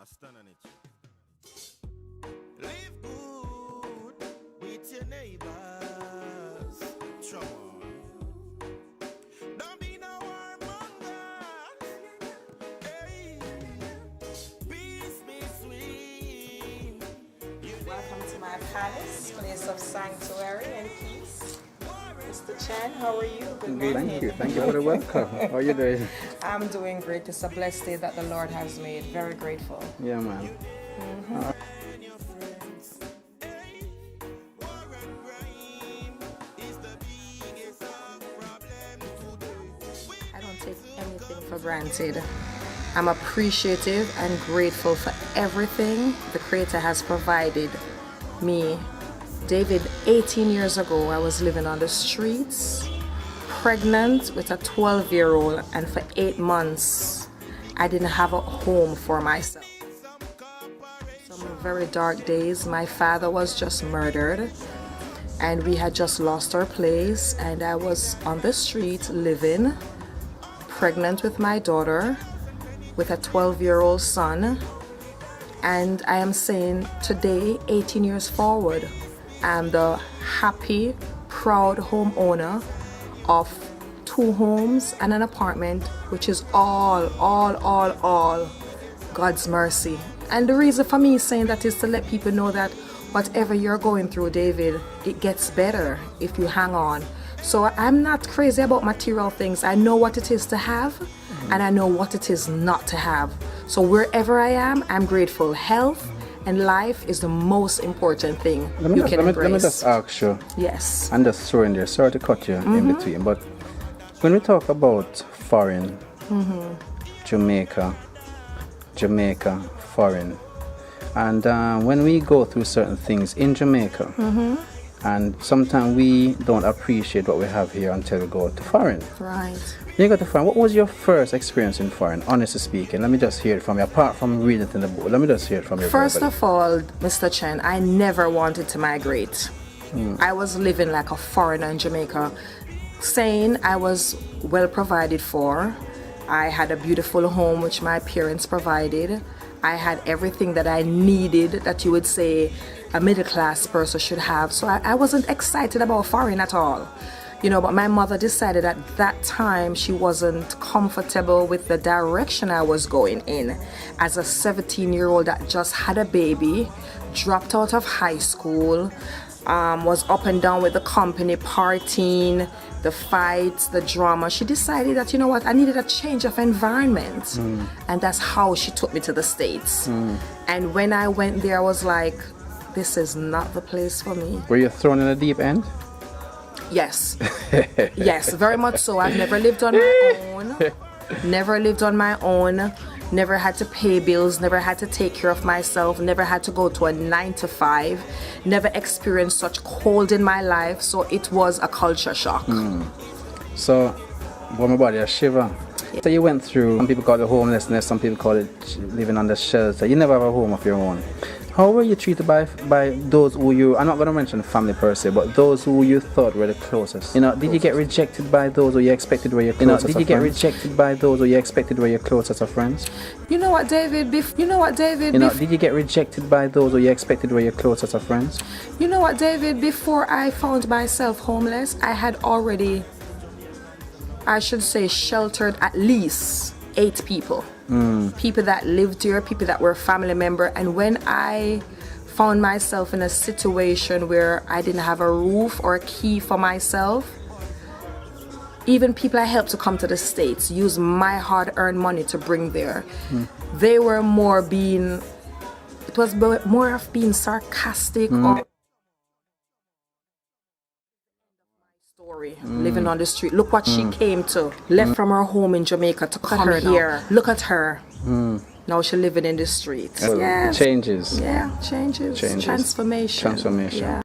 I stand on it. Live good with your neighbors. Trouble. Don't be no warmonger. Hey. Peace be sweet. Welcome to my palace, place of sanctuary and peace. Mr. Chen, how are you? Good morning. Thank you for the welcome. How are you doing? I'm doing great. It's a blessed day that the Lord has made. Very grateful. Yeah, man. I don't take anything for granted. I'm appreciative and grateful for everything the Creator has provided me. David, 18 years ago, I was living on the streets, pregnant with a 12-year-old, and for 8 months, I didn't have a home for myself. Some very dark days. My father was just murdered, and we had just lost our place, and I was on the street living, pregnant with my daughter, with a 12-year-old son. And I am saying today, 18 years forward, I'm the happy, proud homeowner of 2 homes and an apartment, which is all God's mercy. And the reason for me saying that is to let people know that whatever you're going through, David, it gets better if you hang on. So I'm not crazy about material things. I know what it is to have, and I know what it is not to have. So wherever I am, I'm grateful. Health and life is the most important thing you can embrace. Let me just ask you. Yes. And just throw in there. Sorry to cut you in between, but when we talk about foreign, Jamaica, foreign, and when we go through certain things in Jamaica, and sometimes we don't appreciate what we have here until we go to foreign. Right. You got to foreign. What was your first experience in foreign, honestly speaking? Let me just hear it from you. Apart from reading it in the book, let me just hear it from you. First of all, Mr. Chen, I never wanted to migrate. I was living like a foreigner in Jamaica, saying I was well provided for. I had a beautiful home which my parents provided. I had everything that I needed that you would say a middle-class person should have. So I wasn't excited about foreign at all. You know, but my mother decided at that time she wasn't comfortable with the direction I was going in. As a 17-year-old that just had a baby, dropped out of high school, was up and down with the company, partying, the fights, the drama. She decided that, you know what, I needed a change of environment. And that's how she took me to the States. And when I went there, I was like, this is not the place for me. Were you thrown in a deep end? Yes. Yes, very much so. I've never lived on my own. Never lived on my own. Never had to pay bills. Never had to take care of myself. Never had to go to a 9-to-5. Never experienced such cold in my life. So it was a culture shock. So, when my body a shiver. So you went through, some people call it homelessness, some people call it living under shelter. You never have a home of your own. How were you treated by those who you, I'm not going to mention family per se, but those who you thought were the closest? You know, did you get rejected by those who you expected were your closest? Did you get rejected by those who you expected were your closest of friends? You know what, David? Did you get rejected by those who you expected were your closest of friends? You know what, David? Before I found myself homeless, I had already, I should say, sheltered at least 8 people. People that lived here, people that were family member. And when I found myself in a situation where I didn't have a roof or a key for myself, even people I helped to come to the States use my hard-earned money to bring there. They were more being, it was more of being sarcastic or living on the street. Look what she came to. Left from her home in Jamaica to come here. Look at her. Now she's living in the streets. Changes. Yeah, changes. Transformation. Transformation. Yeah.